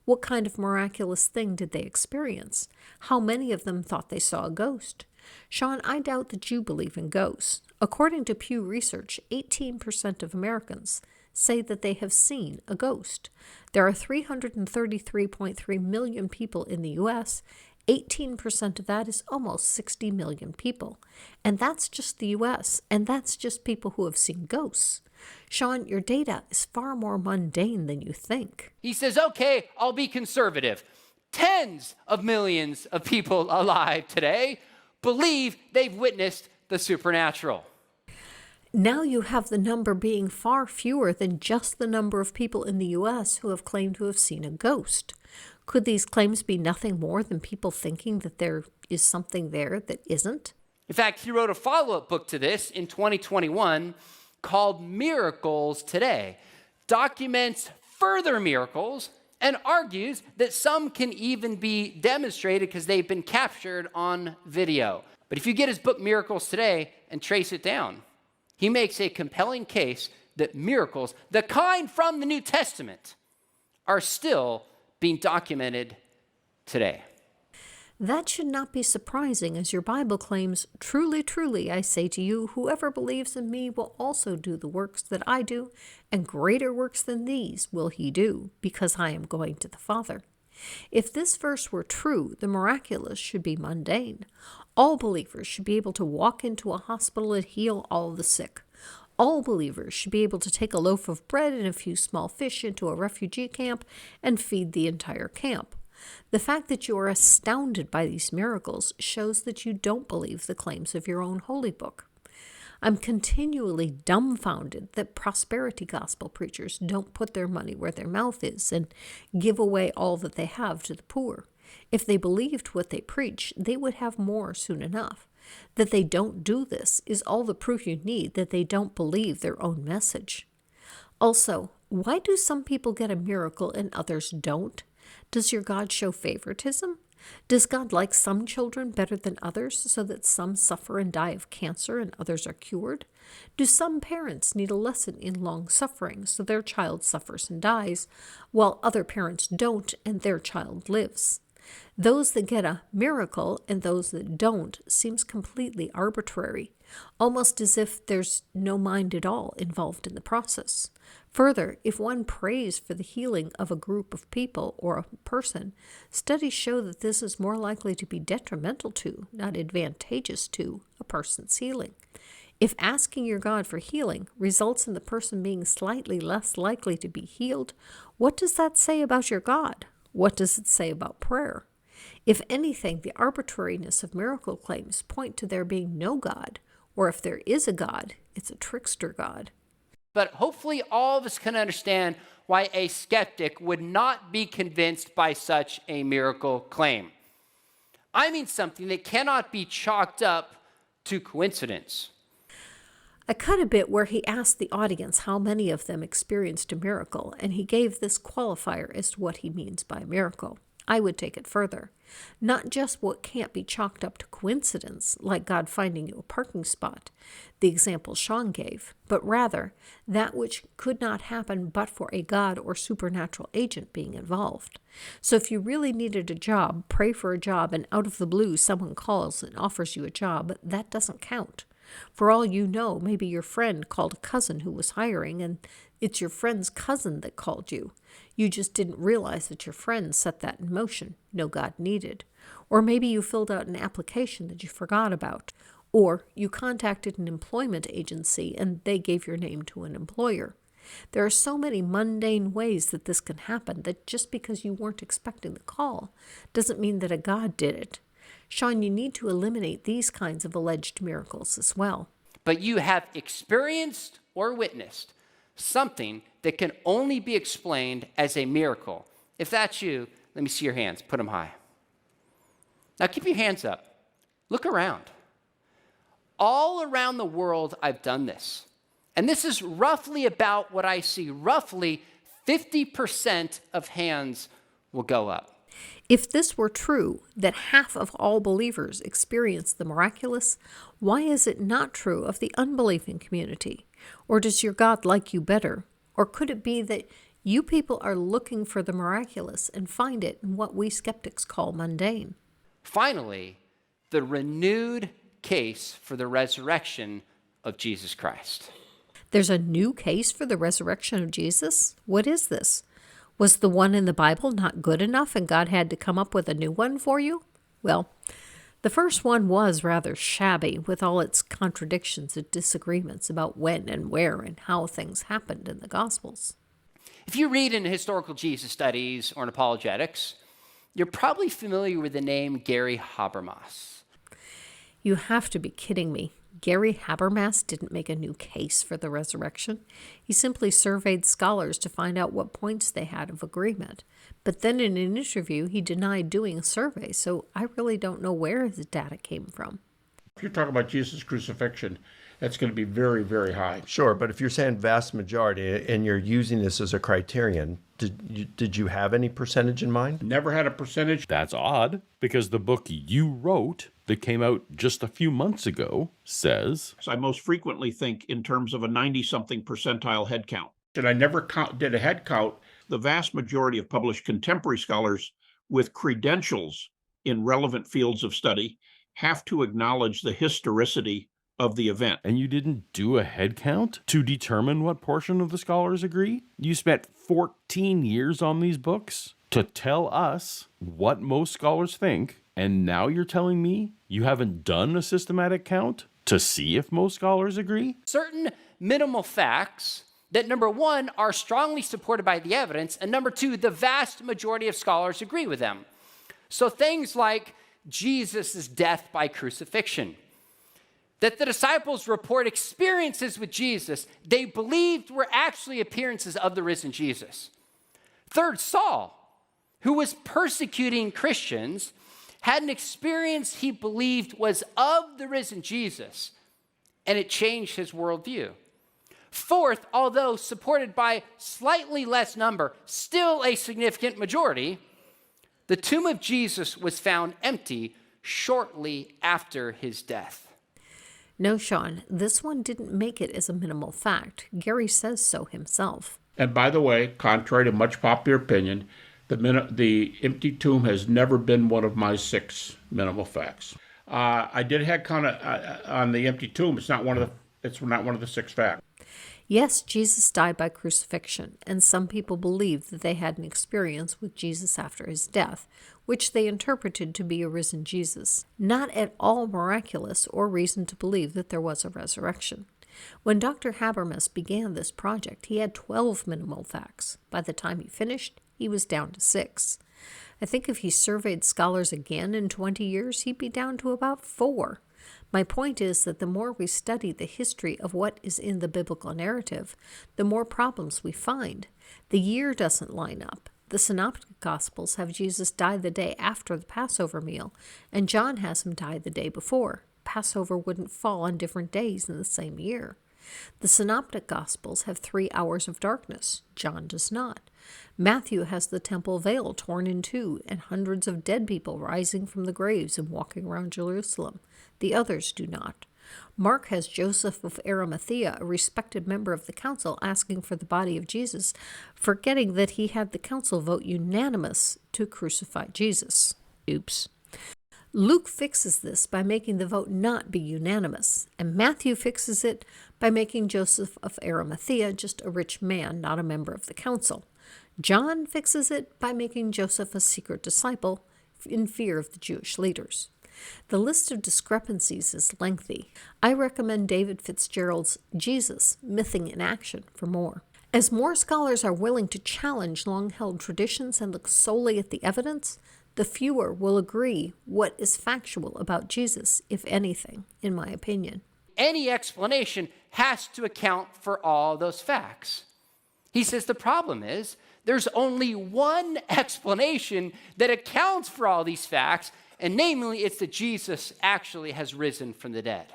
What kind of miraculous thing did they experience? How many of them thought they saw a ghost? Sean, I doubt that you believe in ghosts. According to Pew Research, 18% of Americans say that they have seen a ghost. There are 333.3 million people in the U.S. 18% of that is almost 60 million people. And that's just the U.S., and that's just people who have seen ghosts. Sean, your data is far more mundane than you think. He says, okay, I'll be conservative. Tens of millions of people alive today believe they've witnessed the supernatural. Now you have the number being far fewer than just the number of people in the U.S. who have claimed to have seen a ghost. Could these claims be nothing more than people thinking that there is something there that isn't? In fact, he wrote a follow-up book to this in 2021 called Miracles Today, documents further miracles and argues that some can even be demonstrated because they've been captured on video. But if you get his book Miracles Today and trace it down, he makes a compelling case that miracles, the kind from the New Testament, are still being documented today. That should not be surprising, as your Bible claims, "Truly, truly, I say to you, whoever believes in me will also do the works that I do, and greater works than these will he do, because I am going to the Father." If this verse were true, the miraculous should be mundane. All believers should be able to walk into a hospital and heal all the sick. All believers should be able to take a loaf of bread and a few small fish into a refugee camp and feed the entire camp. The fact that you are astounded by these miracles shows that you don't believe the claims of your own holy book. I'm continually dumbfounded that prosperity gospel preachers don't put their money where their mouth is and give away all that they have to the poor. If they believed what they preach, they would have more soon enough. That they don't do this is all the proof you need that they don't believe their own message. Also, why do some people get a miracle and others don't? Does your God show favoritism? Does God like some children better than others so that some suffer and die of cancer and others are cured? Do some parents need a lesson in long suffering so their child suffers and dies, while other parents don't and their child lives? Those that get a miracle and those that don't seems completely arbitrary, almost as if there's no mind at all involved in the process. Further, if one prays for the healing of a group of people or a person, studies show that this is more likely to be detrimental to, not advantageous to, a person's healing. If asking your God for healing results in the person being slightly less likely to be healed, what does that say about your God? What does it say about prayer? If anything, the arbitrariness of miracle claims point to there being no God, or if there is a God, it's a trickster God. But hopefully all of us can understand why a skeptic would not be convinced by such a miracle claim. I mean something that cannot be chalked up to coincidence. I cut a bit where he asked the audience how many of them experienced a miracle, and he gave this qualifier as to what he means by a miracle. I would take it further. Not just what can't be chalked up to coincidence, like God finding you a parking spot, the example Sean gave, but rather that which could not happen but for a God or supernatural agent being involved. So if you really needed a job, pray for a job, and out of the blue someone calls and offers you a job, that doesn't count. For all you know, maybe your friend called a cousin who was hiring, and it's your friend's cousin that called you. You just didn't realize that your friend set that in motion. No God needed. Or maybe you filled out an application that you forgot about. Or you contacted an employment agency and they gave your name to an employer. There are so many mundane ways that this can happen that just because you weren't expecting the call doesn't mean that a God did it. Sean, you need to eliminate these kinds of alleged miracles as well. But you have experienced or witnessed something that can only be explained as a miracle. If that's you, let me see your hands. Put them high. Now keep your hands up. Look around. All around the world, I've done this. And this is roughly about what I see. Roughly 50% of hands will go up. If this were true, that half of all believers experience the miraculous, why is it not true of the unbelieving community? Or does your God like you better? Or could it be that you people are looking for the miraculous and find it in what we skeptics call mundane? Finally, the renewed case for the resurrection of Jesus Christ. There's a new case for the resurrection of Jesus? What is this? Was the one in the Bible not good enough and God had to come up with a new one for you? Well, the first one was rather shabby with all its contradictions and disagreements about when and where and how things happened in the Gospels. If you read in historical Jesus studies or in apologetics, you're probably familiar with the name Gary Habermas. You have to be kidding me. Gary Habermas didn't make a new case for the resurrection. He simply surveyed scholars to find out what points they had of agreement. But then in an interview, he denied doing a survey, so I really don't know where his data came from. If you're talking about Jesus' crucifixion, that's going to be very, very high. Sure, but if you're saying vast majority and you're using this as a criterion, did you have any percentage in mind? Never had a percentage. That's odd, because the book you wrote that came out just a few months ago says... I most frequently think in terms of a 90-something percentile head count. And I never did a head count. The vast majority of published contemporary scholars with credentials in relevant fields of study have to acknowledge the historicity of the event. And you didn't do a head count to determine what portion of the scholars agree? You spent 14 years on these books to tell us what most scholars think, and now you're telling me you haven't done a systematic count to see if most scholars agree? Certain minimal facts that, number one, are strongly supported by the evidence, and number two, the vast majority of scholars agree with them. So things like Jesus' death by crucifixion, that the disciples report experiences with Jesus they believed were actually appearances of the risen Jesus. Third, Saul, who was persecuting Christians, had an experience he believed was of the risen Jesus, and it changed his worldview. Fourth, although supported by slightly less number, still a significant majority, the tomb of Jesus was found empty shortly after his death. No, Sean, this one didn't make it as a minimal fact. Gary says so himself. And by the way, contrary to much popular opinion, the empty tomb has never been one of my 6 minimal facts. I did have kind of on the empty tomb. It's not one of the 6 facts. Yes, Jesus died by crucifixion, and some people believe that they had an experience with Jesus after his death, which they interpreted to be a risen Jesus. Not at all miraculous or reason to believe that there was a resurrection. When Dr. Habermas began this project, he had 12 minimal facts. By the time he finished, he was down to 6. I think if he surveyed scholars again in 20 years, he'd be down to about 4. My point is that the more we study the history of what is in the biblical narrative, the more problems we find. The year doesn't line up. The Synoptic Gospels have Jesus die the day after the Passover meal, and John has him die the day before. Passover wouldn't fall on different days in the same year. The Synoptic Gospels have 3 hours of darkness. John does not. Matthew has the temple veil torn in 2 and hundreds of dead people rising from the graves and walking around Jerusalem. The others do not. Mark has Joseph of Arimathea, a respected member of the council, asking for the body of Jesus, forgetting that he had the council vote unanimous to crucify Jesus. Oops. Luke fixes this by making the vote not be unanimous, and Matthew fixes it by making Joseph of Arimathea just a rich man, not a member of the council. John fixes it by making Joseph a secret disciple in fear of the Jewish leaders. The list of discrepancies is lengthy. I recommend David Fitzgerald's Jesus, Mything in Action for more. As more scholars are willing to challenge long-held traditions and look solely at the evidence, the fewer will agree what is factual about Jesus, if anything, in my opinion. Any explanation has to account for all those facts. He says the problem is there's only one explanation that accounts for all these facts, and namely, it's that Jesus actually has risen from the dead.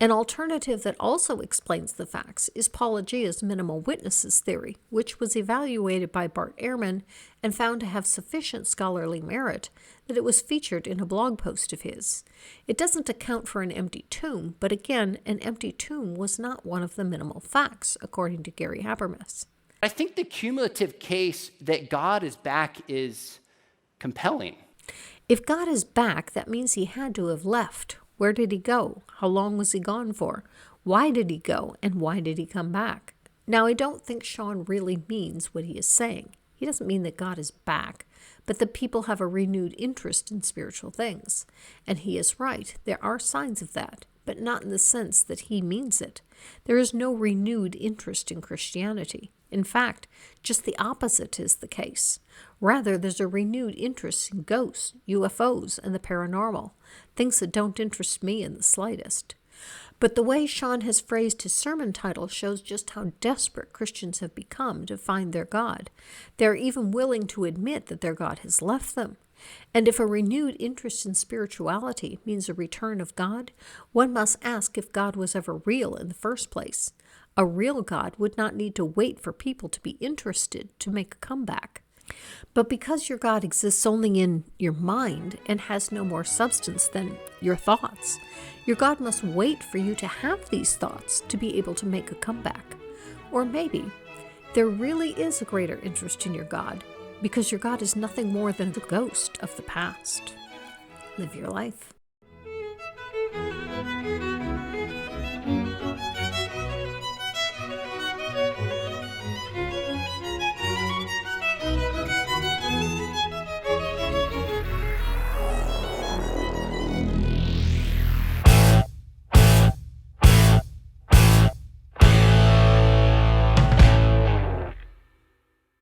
An alternative that also explains the facts is Paul Agea's minimal witnesses theory, which was evaluated by Bart Ehrman and found to have sufficient scholarly merit that it was featured in a blog post of his. It doesn't account for an empty tomb, but again, an empty tomb was not one of the minimal facts, according to Gary Habermas. I think the cumulative case that God is back is compelling. If God is back, that means he had to have left. Where did he go? How long was he gone for? Why did he go? And why did he come back? Now, I don't think Sean really means what he is saying. He doesn't mean that God is back, but that people have a renewed interest in spiritual things. And he is right. There are signs of that, but not in the sense that he means it. There is no renewed interest in Christianity. In fact, just the opposite is the case. Rather, there's a renewed interest in ghosts, UFOs, and the paranormal, things that don't interest me in the slightest. But the way Sean has phrased his sermon title shows just how desperate Christians have become to find their God. They're even willing to admit that their God has left them. And if a renewed interest in spirituality means a return of God, one must ask if God was ever real in the first place. A real God would not need to wait for people to be interested to make a comeback. But because your God exists only in your mind and has no more substance than your thoughts, your God must wait for you to have these thoughts to be able to make a comeback. Or maybe there really is a greater interest in your God, because your God is nothing more than the ghost of the past. Live your life.